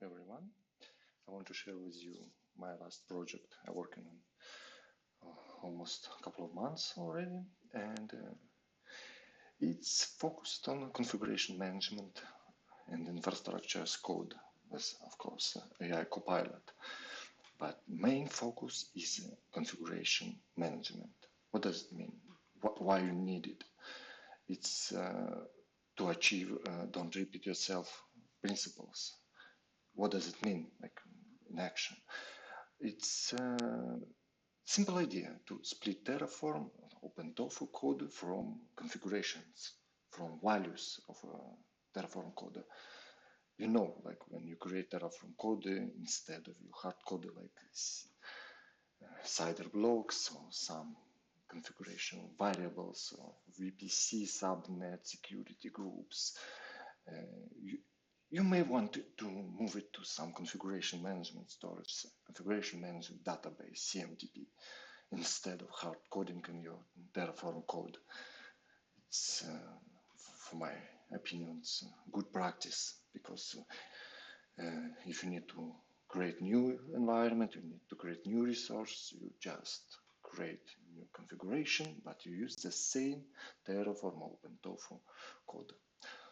everyone. I want to share with you my last project I'm working on almost a couple of months already, and it's focused on configuration management and infrastructure as code, as of course AI Copilot. But main focus is configuration management. What does it mean? Why you need it? It's to achieve don't repeat yourself principles. What does it mean, like in action? It's a simple idea to split Terraform, OpenTofu code from configurations, from values of a Terraform code. You know, like when you create Terraform code, instead of you hard code like CIDR blocks or some configuration variables or VPC subnet security groups, you may want to move it to some configuration management storage, configuration management database, CMDB, instead of hard coding in your Terraform code. It's, for my opinion, it's good practice because if you need to create new environment, you need to create new resource, you just create new configuration, but you use the same Terraform OpenTofu code.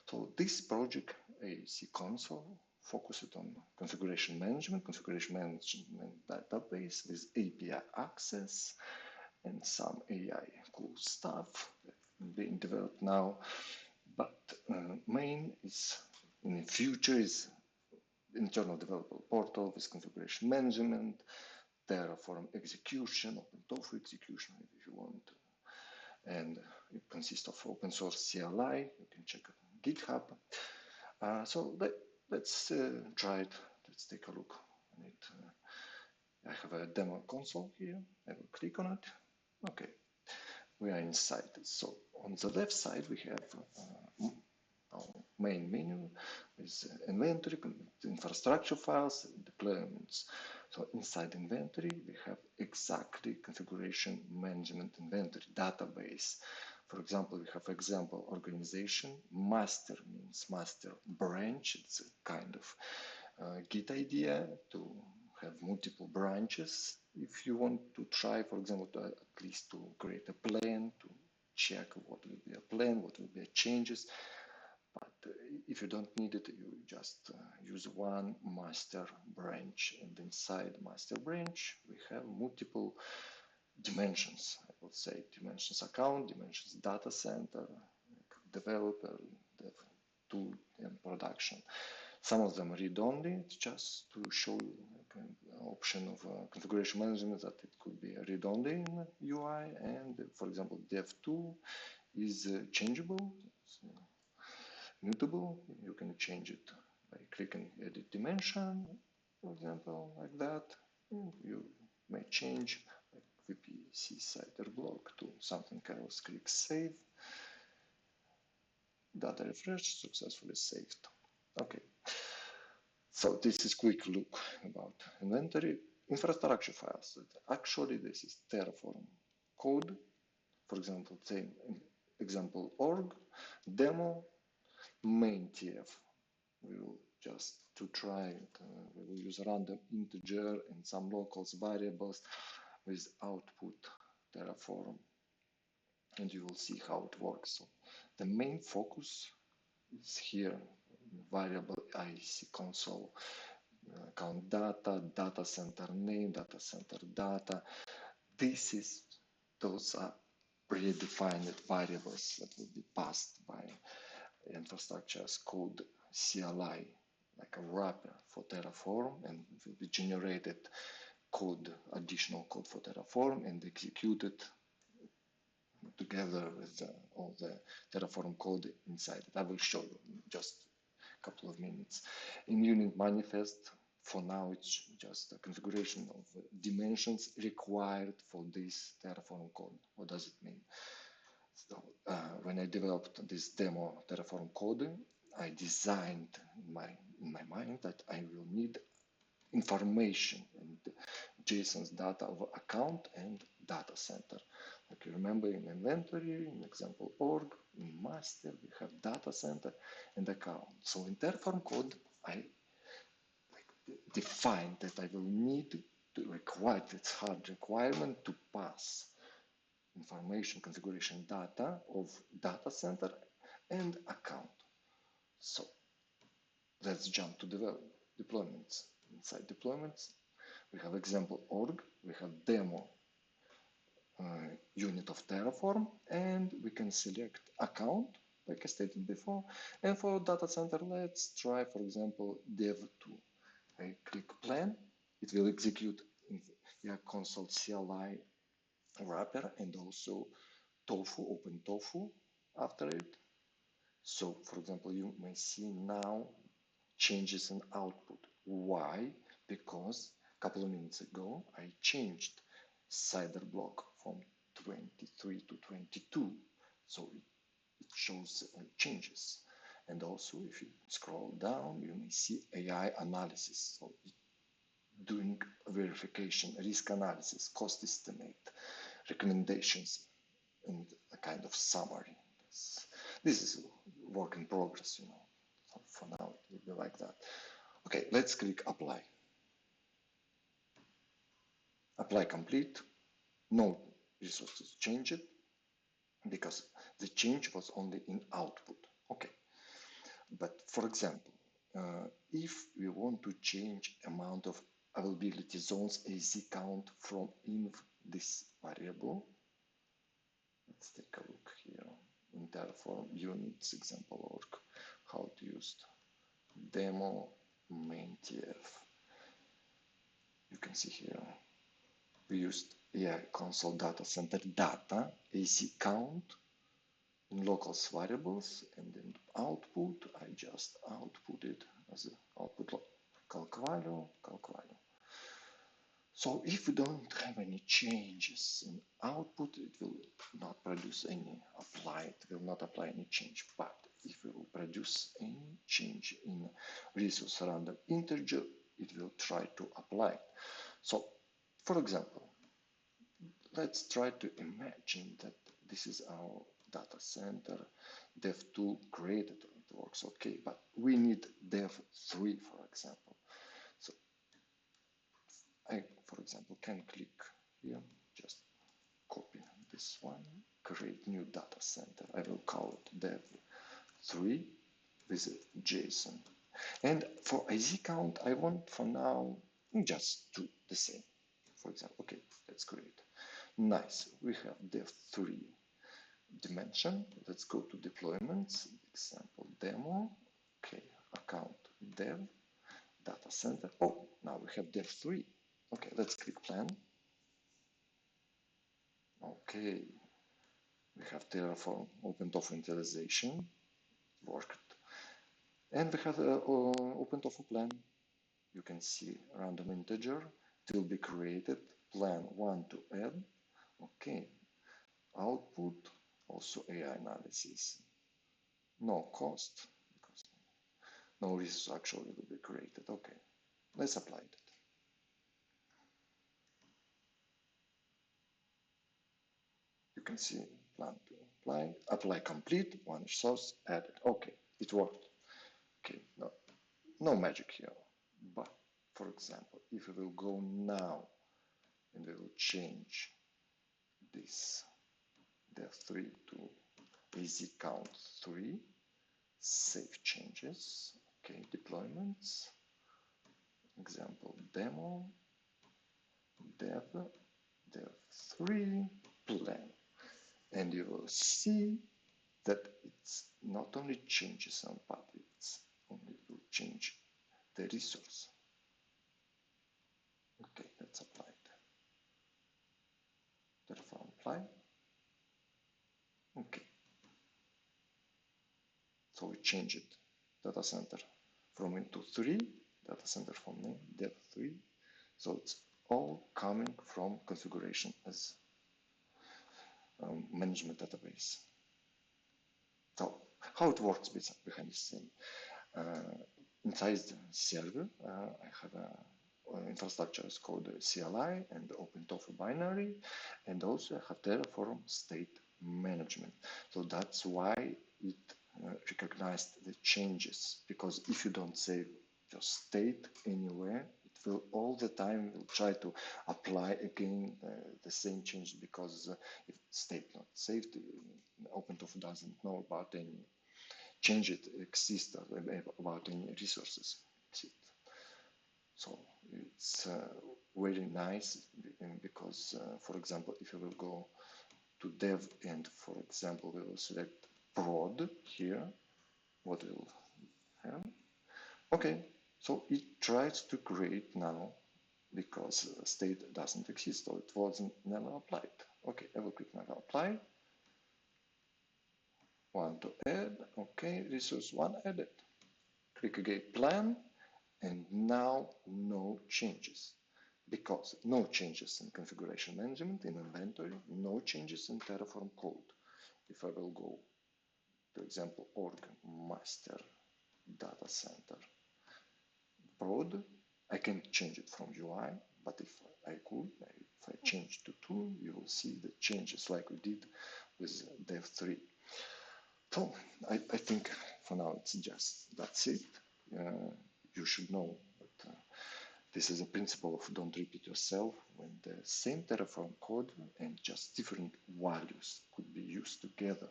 So this project, IaC console, focused on configuration management database with API access and some AI cool stuff being developed now. But main is in the future is internal developer portal with configuration management, Terraform execution, OpenTofu execution if you want. And it consists of open source CLI. You can check it on GitHub. So let's try it. Let's take a look on it. I have a demo console here. I will click on it. Okay, we are inside. So on the left side we have our main menu with inventory, infrastructure files, deployments. So inside inventory, we have exactly configuration management inventory database. For example, we have example organization. Master means master branch. It's a kind of Git idea to have multiple branches. If you want to try, for example, at least to create a plan, to check what will be a plan, what will be changes. But if you don't need it, you just use one master branch. And inside master branch, we have multiple dimensions. I would say dimensions account, dimensions data center, developer, dev tool, and production. Some of them read-only, it's just to show you an option of configuration management that it could be read-only in UI. And for example, dev tool is changeable. It's, mutable. You can change it by clicking edit dimension, for example, like that. You may change like VPC CIDR block to something else. Click save. Data refresh, successfully saved. Okay. So this is quick look about inventory. Infrastructure files. Actually, this is Terraform code. For example, same example org, demo, main TF. We will just to try it. We will use random integer and some locals variables with output Terraform, and you will see how it works. So the main focus is here, variable IaC console, count data, data center name, data center data. Those are predefined variables that will be passed by infrastructure as code CLI, like a wrapper for Terraform, and it will be generated code, additional code for Terraform, and executed together with all the Terraform code inside it. I will show you in just a couple of minutes. In unit manifest, for now, it's just a configuration of dimensions required for this Terraform code. What does it mean? So when I developed this demo Terraform code, I designed in my mind that I will need information and JSON's data of account and data center. Like you remember in inventory, in example org, in master, we have data center and account. So in Terraform code, I define that I will need to require this hard requirement to pass information configuration data of data center and account. So let's jump to deployments. Inside deployments, we have example org, we have demo unit of Terraform, and we can select account, like I stated before. And for data center, let's try, for example, dev2. I click plan, it will execute in the console CLI wrapper and also tofu, OpenTofu after it. So, for example, you may see now changes in output. Why? Because a couple of minutes ago, I changed CIDR block from 23 to 22. So it shows changes. And also, if you scroll down, you may see AI analysis. So doing verification, risk analysis, cost estimate, recommendations, and a kind of summary. This is work in progress, you know. So for now, it will be like that. Okay, let's click apply. Apply complete. No resources changed because the change was only in output. Okay, but for example, if we want to change amount of availability zones AZ count from inv this variable, let's take a look here in Terraform units example org, how to use demo main TF. You can see here we used AI console data center data AC count in locals variables, and in output I just outputted as an output calc value. So if we don't have any changes in output, it will not produce any apply, it will not apply any change. But if we will produce any change in resource random integer, it will try to apply. So for example, let's try to imagine that this is our data center, dev2 created, it works okay, but we need dev3, for example. So I, for example, can click here, just copy this one, create new data center. I will call it dev3 with a JSON. And for AZ count, I want for now just do the same. For example, okay, let's create. Nice, we have dev3 dimension. Let's go to deployments, example demo, okay, account dev, data center. Oh, now we have dev3. Okay, let's click plan. Okay, we have Terraform OpenTofu initialization worked. And we have OpenTofu plan. You can see random integer. It will be created. Plan 1 to add. Okay, output, also AI analysis. No cost, because no resource actually will be created. Okay, let's apply it. You can see plan to apply complete, one resource added. Okay, it worked. Okay, no magic here. But for example, if we will go now and we will change this dev3 to AZ count 3, save changes, okay, deployments, example demo, dev3 plan, and you will see that it's not only changes some path, it's only will change the resource. Okay, let's apply it. Terraform apply. Okay. So we change it. Data center from into 3, data center from name, dev3. So it's all coming from configuration as management database. So how it works behind the scene. Inside the server, I have a infrastructure is called CLI and OpenTofu binary, and also I have Terraform state management. So that's why it recognized the changes, because if you don't save just state anywhere. It will all the time will try to apply again the same change, because if state not saved, OpenTofu doesn't know about any change it exists about any resources. So it's very nice, because, for example, if you will go to dev and, for example, we will select prod here, what will have? Okay, so it tries to create now, because state doesn't exist, so it wasn't never applied. Okay, I will click never apply. Want to add, okay, resource one added. Click again plan, and now no changes, because no changes in configuration management, in inventory, no changes in Terraform code. If I will go, for example, org master data center prod, I can change it from UI, but if I could, if I change to tool, you will see the changes like we did with dev3. So I think for now it's just that's it. You should know that this is a principle of don't repeat yourself, when the same Terraform code and just different values could be used together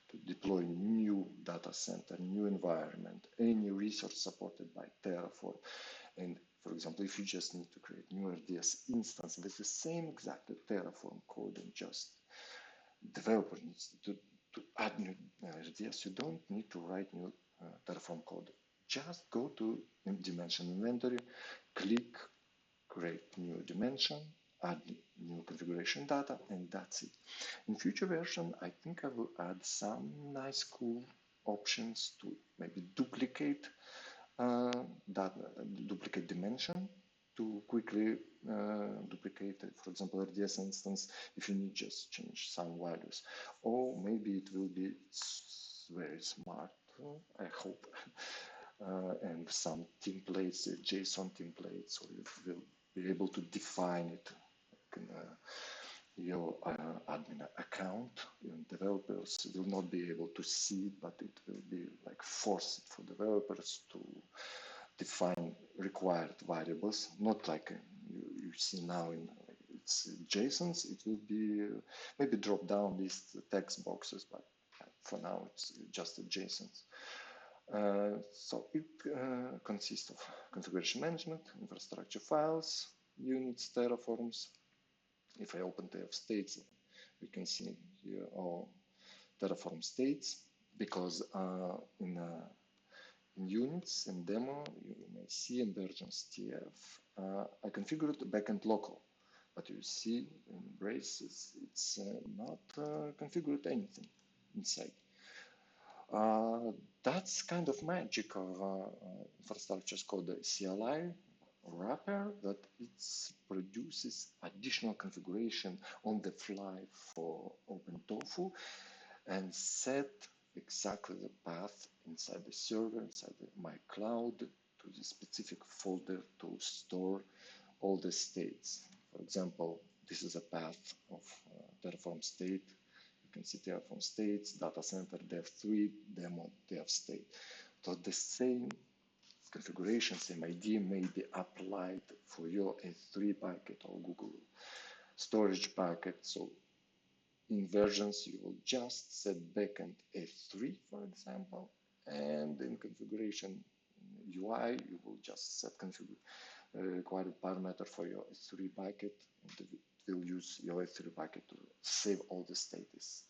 to deploy new data center, new environment, any resource supported by Terraform. And for example, if you just need to create new RDS instance with the same exact Terraform code, and just developer needs to add new RDS, you don't need to write new Terraform code. Just go to dimension inventory, click create new dimension, add new configuration data, and that's it. In future version, I think I will add some nice cool options to maybe duplicate duplicate dimension, to quickly duplicate, for example, RDS instance, if you need just change some values. Or maybe it will be very smart, I hope, and some templates, JSON templates, so you will be able to define it in your admin account. And developers will not be able to see it, but it will be like forced for developers to define required variables, not like you see now in it's JSONs. It will be maybe drop down these text boxes, but for now it's just a JSONs. So it consists of configuration management, infrastructure files, units, terraforms. If I open TF states, we can see here all Terraform states, because in units and demo, you may see in versions TF, I configured backend local, but you see in braces, it's not configured anything inside. That's kind of magic of infrastructures called the CLI wrapper, that it produces additional configuration on the fly for OpenTofu, and set exactly the path inside the server, inside my cloud, to the specific folder to store all the states. For example, this is a path of Terraform state. You can see Terraform states, data center, dev3, demo, dev state. So the same configuration, same ID may be applied for your S3 bucket or Google storage bucket. So in versions, you will just set backend S3, for example, and in configuration UI, you will just set required parameter for your S3 bucket, and it will use your S3 bucket to save all the status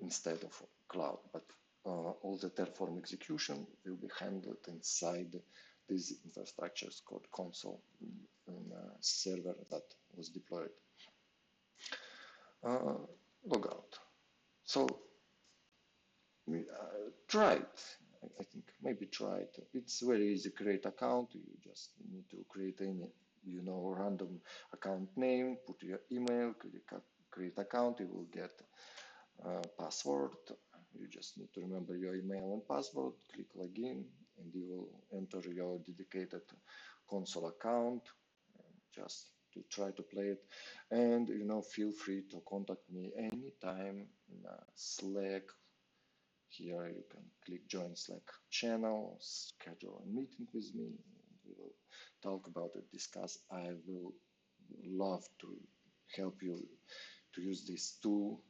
instead of cloud. But all the Terraform execution will be handled inside these infrastructures called console in a server that was deployed. Logout. So try it. I think maybe try it. It's very easy. Create account. You just need to create any random account name. Put your email. Click create account. You will get password. You just need to remember your email and password. Click login, and you will enter your dedicated console account. Just to try to play it, and feel free to contact me anytime in Slack. Here you can click join Slack channel, schedule a meeting with me, We will talk about it, discuss. I will love to help you to use this tool.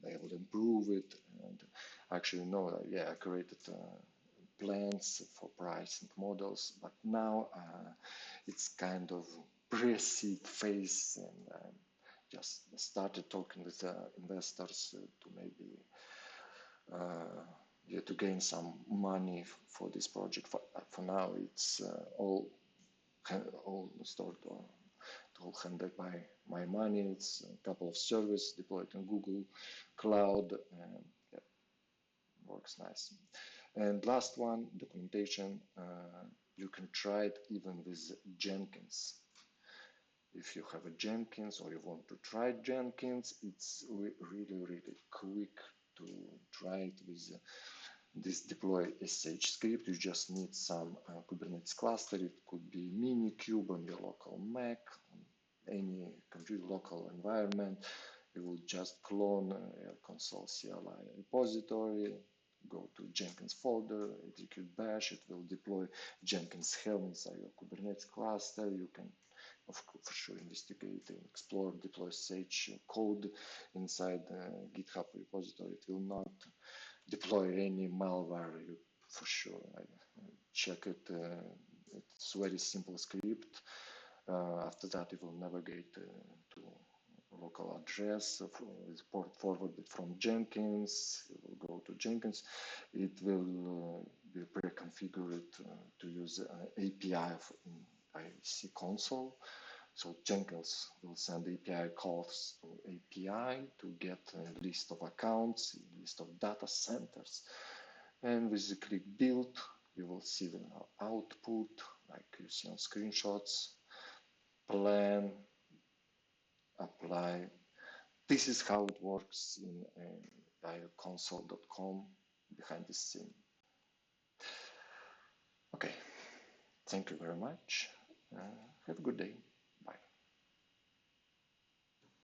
I will improve it and actually know that, yeah, I created plans for pricing models, but now it's kind of pre-seed phase, and just started talking with investors to maybe yeah, to gain some money for this project. For now, it's all stored all handled by my money. It's a couple of servers deployed in Google Cloud, and yeah, works nice. And last one, documentation. You can try it even with Jenkins. If you have a Jenkins or you want to try Jenkins, it's really quick to try it with this deploy SH script. You just need some Kubernetes cluster. It could be Minikube on your local Mac, any computer local environment. You will just clone console CLI repository, go to Jenkins folder, execute bash. It will deploy Jenkins Helm inside your Kubernetes cluster. You can, for sure, investigate and explore, deploy SH code inside GitHub repository. It will not deploy any malware. For sure, I check it. It's very simple script. After that, it will navigate to local address with port forwarded from Jenkins. It will go to Jenkins. It will be pre-configured to use API in IaC console. So Jenkins will send API calls to API to get a list of accounts, a list of data centers. And with the click build, you will see the output, like you see on screenshots, plan, apply. This is how it works in console.com behind the scene. Okay, thank you very much. Have a good day.